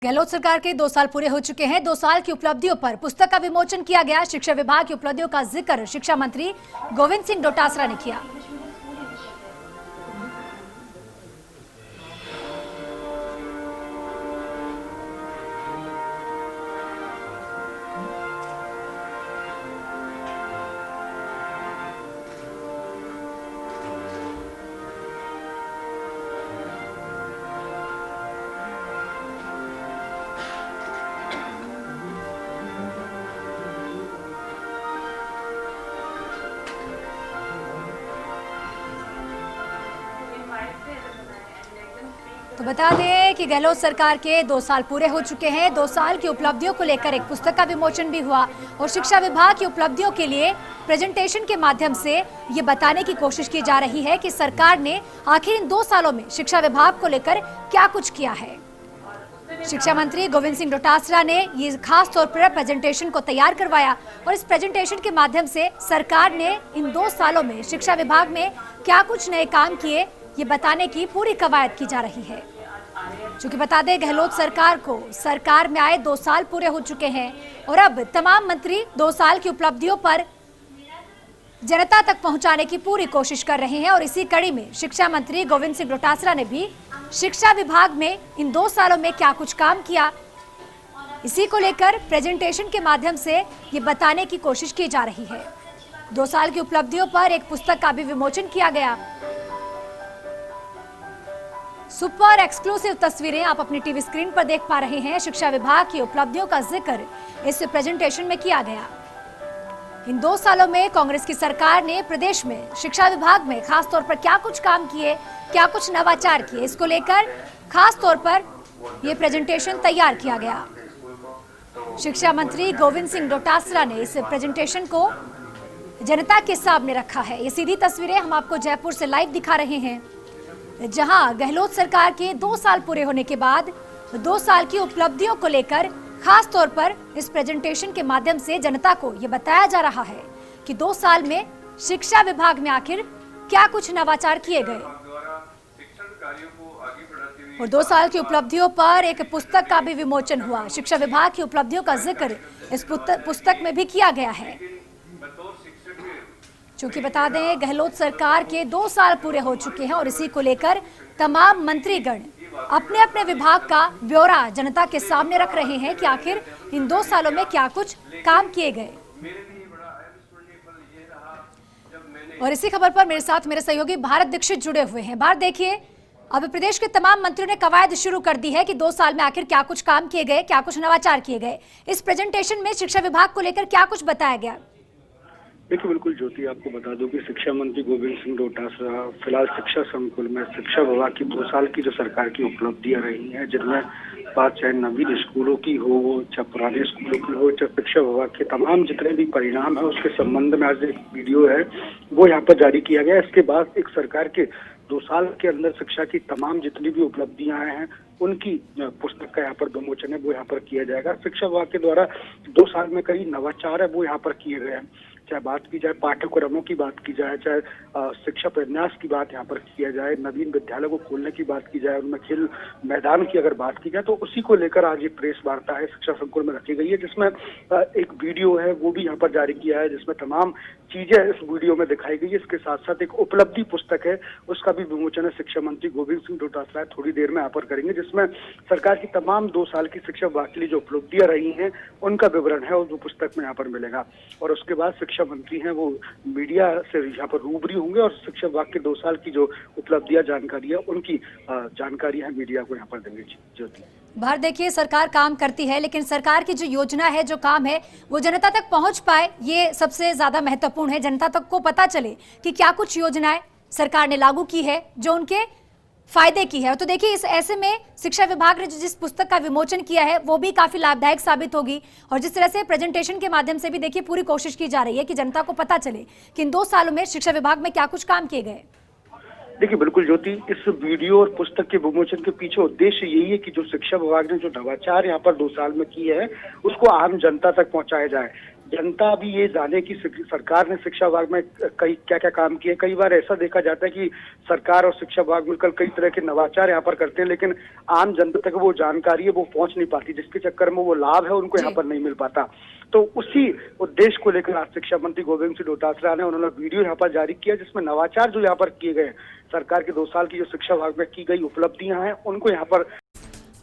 गहलोत सरकार के 2 साल पूरे हो चुके हैं। 2 साल की उपलब्धियों पर पुस्तक का विमोचन किया गया। शिक्षा विभाग की उपलब्धियों का जिक्र शिक्षा मंत्री गोविंद सिंह डोटासरा ने किया। तो बता दें कि गहलोत सरकार के 2 साल पूरे हो चुके हैं। 2 साल की उपलब्धियों को लेकर एक पुस्तक का विमोचन भी हुआ और शिक्षा विभाग की उपलब्धियों के लिए प्रेजेंटेशन के माध्यम से ये बताने की कोशिश की जा रही है कि सरकार ने आखिर इन 2 सालों में शिक्षा विभाग को लेकर क्या कुछ किया है। शिक्षा मंत्री गोविंद सिंह डोटासरा ने ये खास तौर पर प्रेजेंटेशन को तैयार करवाया और इस प्रेजेंटेशन के माध्यम से सरकार ने इन 2 सालों में शिक्षा विभाग में क्या कुछ नए काम किए ये बताने की पूरी कवायद की जा रही है। चूंकि बता दें गहलोत सरकार को सरकार में आए 2 साल पूरे हो चुके हैं और अब तमाम मंत्री 2 साल की उपलब्धियों पर जनता तक पहुंचाने की पूरी कोशिश कर रहे हैं और इसी कड़ी में शिक्षा मंत्री गोविंद सिंह डोटासरा ने भी शिक्षा विभाग में इन 2 सालों में क्या कुछ काम किया इसी को लेकर प्रेजेंटेशन के माध्यम से ये बताने की कोशिश की जा रही है। 2 साल की उपलब्धियों पर एक पुस्तक का भी विमोचन किया गया। सुपर एक्सक्लूसिव तस्वीरें आप अपनी टीवी स्क्रीन पर देख पा रहे हैं। शिक्षा विभाग की उपलब्धियों का जिक्र इस प्रेजेंटेशन में किया गया। इन 2 सालों में कांग्रेस की सरकार ने प्रदेश में शिक्षा विभाग में खास तौर पर क्या कुछ काम किए, क्या कुछ नवाचार किए, इसको लेकर खास तौर पर यह प्रेजेंटेशन तैयार किया गया। शिक्षा मंत्री गोविंद सिंह डोटासरा ने इस प्रेजेंटेशन को जनता के सामने रखा है। ये सीधी तस्वीरें हम आपको जयपुर से लाइव दिखा रहे हैं, जहां गहलोत सरकार के 2 साल पूरे होने के बाद 2 साल की उपलब्धियों को लेकर खास तौर पर इस प्रेजेंटेशन के माध्यम से जनता को यह बताया जा रहा है कि 2 साल में शिक्षा विभाग में आखिर क्या कुछ नवाचार किए गए और 2 साल की उपलब्धियों पर एक पुस्तक का भी विमोचन हुआ। शिक्षा विभाग की उपलब्धियों का जिक्र इस पुस्तक में भी किया गया है। चूंकि बता दें गहलोत सरकार के 2 साल पूरे हो चुके हैं और इसी को लेकर तमाम मंत्रीगण अपने अपने विभाग का ब्यौरा जनता के सामने रख रहे हैं कि आखिर इन 2 सालों में क्या कुछ काम किए गए। और इसी खबर पर मेरे साथ मेरे सहयोगी भारत दीक्षित जुड़े हुए हैं। भारत देखिए, अब प्रदेश के तमाम मंत्रियों ने कवायद शुरू कर दी है कि 2 साल में आखिर क्या कुछ काम किए गए, क्या कुछ नवाचार किए गए। इस प्रेजेंटेशन में शिक्षा विभाग को लेकर क्या कुछ बताया गया? देखिए, बिल्कुल ज्योति, आपको बता दूं कि शिक्षा मंत्री गोविंद सिंह डोटासरा फिलहाल शिक्षा संकुल में शिक्षा विभाग की 2 साल की जो सरकार की उपलब्धियां रही हैं, जिनमें बात चाहे नवीन स्कूलों की हो, चाहे पुराने स्कूलों की हो, चाहे शिक्षा विभाग के तमाम जितने भी परिणाम है उसके संबंध में आज एक वीडियो है वो यहाँ पर जारी किया गया। इसके बाद एक सरकार के 2 साल के अंदर शिक्षा की तमाम जितनी भी उपलब्धियां हैं उनकी पुस्तक का यहाँ पर विमोचन है वो यहाँ पर किया जाएगा। शिक्षा विभाग के द्वारा 2 साल में कई नवाचार है वो यहाँ पर किए गए हैं। चाहे बात की जाए पाठ्यक्रमों की बात की जाए, चाहे शिक्षा प्रन्यास की बात यहाँ पर किया जाए, नवीन विद्यालय को खोलने की बात की जाए, उनमें खेल मैदान की अगर बात की जाए तो उसी को लेकर आज ये प्रेस वार्ता है शिक्षा संकुल में रखी गई है, जिसमें एक वीडियो है वो भी यहाँ पर जारी किया है जिसमें तमाम चीजें इस वीडियो में दिखाई गई है। इसके साथ साथ एक उपलब्धि पुस्तक है उसका भी विमोचन है शिक्षा मंत्री गोविंद सिंह डोटासरा थोड़ी देर में यहाँ पर करेंगे, जिसमें सरकार की तमाम 2 साल की शिक्षा विभाग के लिए जो उपलब्धियां रही हैं उनका विवरण है और वो पुस्तक में यहाँ पर मिलेगा। और उसके बाद शिक्षा मंत्री हैं वो मीडिया से यहाँ पर रूबरू होंगे और शिक्षा विभाग के 2 साल की जो उपलब्धियां जानकारी है उनकी जानकारी है मीडिया को यहाँ पर देंगे। ज्योति, भारत देखिए, सरकार काम करती है लेकिन सरकार की जो योजना है, जो काम है वो जनता तक पहुंच पाए, ये सबसे ज्यादा महत्वपूर्ण है। जनता तक को पता चले कि क्या कुछ योजनाएं सरकार ने लागू की है जो उनके फायदे की है। तो देखिए, इस ऐसे में शिक्षा विभाग ने जिस पुस्तक का विमोचन किया है वो भी काफी लाभदायक साबित होगी और जिस तरह से प्रेजेंटेशन के माध्यम से भी देखिए पूरी कोशिश की जा रही है कि जनता को पता चले कि इन 2 सालों में शिक्षा विभाग में क्या कुछ काम किए गए। देखिए, बिल्कुल ज्योति, इस वीडियो और पुस्तक के विमोचन के पीछे उद्देश्य यही है कि जो शिक्षा विभाग ने जो नवाचार यहाँ पर 2 साल में किए हैं उसको आम जनता तक पहुंचाया जाए। जनता भी ये जाने कि सरकार ने शिक्षा विभाग में कई क्या क्या काम किए। कई बार ऐसा देखा जाता है कि सरकार और शिक्षा विभाग मिलकर कई तरह के नवाचार यहाँ पर करते हैं, लेकिन आम जनता तक वो जानकारी है वो पहुंच नहीं पाती, जिसके चक्कर में वो लाभ है उनको यहाँ पर नहीं मिल पाता। तो उसी उद्देश्य को लेकर आज शिक्षा मंत्री गोविंद सिंह डोटासरा ने उन्होंने वीडियो यहाँ पर जारी किया, जिसमें नवाचार जो यहाँ पर किए गए, सरकार के 2 साल की जो शिक्षा विभाग में की गई उपलब्धियां हैं उनको यहाँ पर।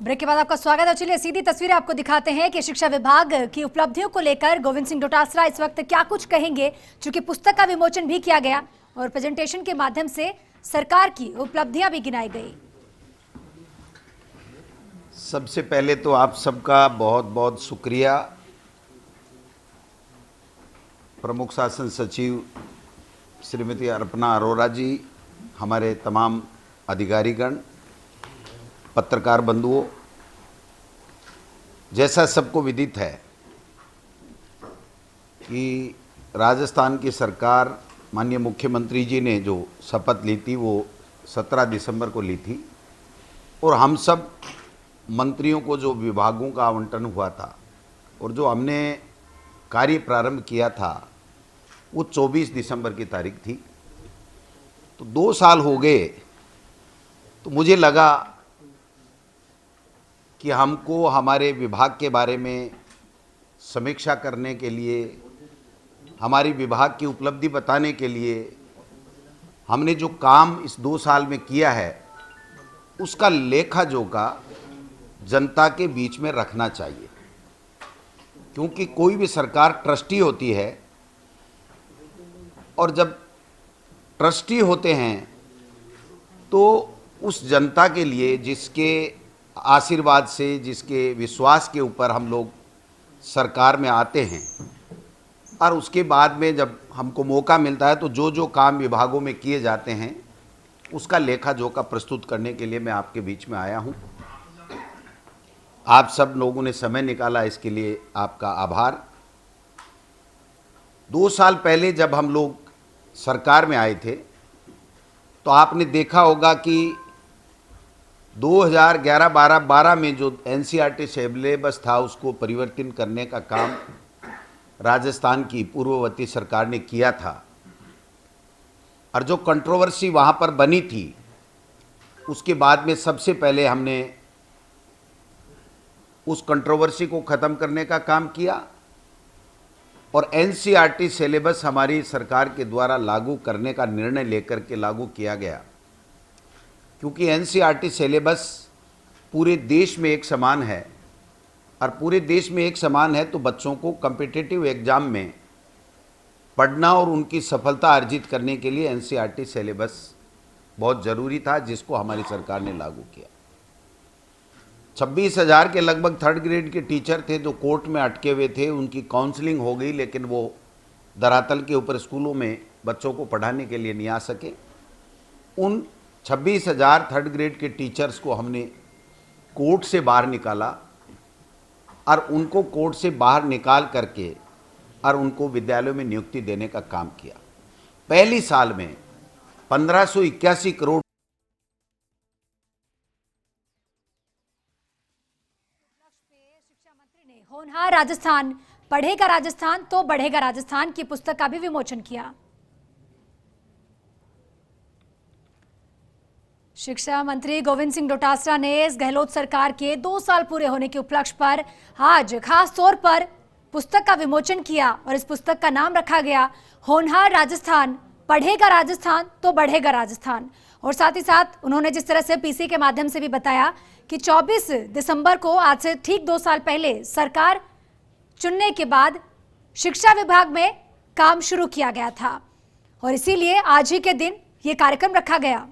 ब्रेक के बाद आपका स्वागत है। चलिए सीधी तस्वीरें आपको दिखाते हैं कि शिक्षा विभाग की उपलब्धियों को लेकर गोविंद सिंह डोटासरा इस वक्त क्या कुछ कहेंगे, चूंकि पुस्तक का विमोचन भी किया गया और प्रेजेंटेशन के माध्यम से सरकार की उपलब्धियां भी गिनाई गई। सबसे पहले तो आप सबका बहुत बहुत शुक्रिया। प्रमुख शासन सचिव श्रीमती अर्पणा अरोरा जी, हमारे तमाम अधिकारीगण, पत्रकार बंधुओं, जैसा सबको विदित है कि राजस्थान की सरकार, माननीय मुख्यमंत्री जी ने जो शपथ ली थी वो 17 दिसंबर को ली थी और हम सब मंत्रियों को जो विभागों का आवंटन हुआ था और जो हमने कार्य प्रारंभ किया था वो 24 दिसंबर की तारीख थी। तो 2 साल हो गए, तो मुझे लगा कि हमको हमारे विभाग के बारे में समीक्षा करने के लिए, हमारी विभाग की उपलब्धि बताने के लिए हमने जो काम इस 2 साल में किया है उसका लेखा जोखा जनता के बीच में रखना चाहिए, क्योंकि कोई भी सरकार ट्रस्टी होती है और जब ट्रस्टी होते हैं तो उस जनता के लिए जिसके आशीर्वाद से, जिसके विश्वास के ऊपर हम लोग सरकार में आते हैं और उसके बाद में जब हमको मौका मिलता है तो जो जो काम विभागों में किए जाते हैं उसका लेखा जोखा प्रस्तुत करने के लिए मैं आपके बीच में आया हूं। आप सब लोगों ने समय निकाला, इसके लिए आपका आभार। 2 साल पहले जब हम लोग सरकार में आए थे तो आपने देखा होगा कि 2011-12 में जो एनसीईआरटी सिलेबस था उसको परिवर्तन करने का काम राजस्थान की पूर्ववर्ती सरकार ने किया था और जो कंट्रोवर्सी वहाँ पर बनी थी उसके बाद में सबसे पहले हमने उस कंट्रोवर्सी को ख़त्म करने का काम किया और एनसीईआरटी सिलेबस हमारी सरकार के द्वारा लागू करने का निर्णय लेकर के लागू किया गया, क्योंकि एनसीईआरटी सिलेबस पूरे देश में एक समान है और पूरे देश में एक समान है तो बच्चों को कॉम्पिटिटिव एग्ज़ाम में पढ़ना और उनकी सफलता अर्जित करने के लिए एनसीईआरटी सिलेबस बहुत ज़रूरी था, जिसको हमारी सरकार ने लागू किया। 26,000 के लगभग 3rd ग्रेड के टीचर थे जो कोर्ट में अटके हुए थे, उनकी काउंसलिंग हो गई, लेकिन वो धरातल के ऊपर स्कूलों में बच्चों को पढ़ाने के लिए नहीं आ सके। उन 26,000 3rd ग्रेड के टीचर्स को हमने कोर्ट से बाहर निकाला और उनको कोर्ट से बाहर निकाल करके और उनको विद्यालयों में नियुक्ति देने का काम किया। पहली साल में 1581 करोड़ शिक्षा मंत्री ने होनहार राजस्थान, पढ़ेगा राजस्थान तो बढ़ेगा राजस्थान की पुस्तक का भी विमोचन किया। शिक्षा मंत्री गोविंद सिंह डोटासरा ने इस गहलोत सरकार के 2 साल पूरे होने के उपलक्ष्य पर आज खास तौर पर पुस्तक का विमोचन किया और इस पुस्तक का नाम रखा गया होनहार राजस्थान, पढ़ेगा राजस्थान तो बढ़ेगा राजस्थान। और साथ ही साथ उन्होंने जिस तरह से पीसी के माध्यम से भी बताया कि 24 दिसंबर को, आज से ठीक 2 साल पहले, सरकार चुनने के बाद शिक्षा विभाग में काम शुरू किया गया था और इसीलिए आज ही के दिन ये कार्यक्रम रखा गया।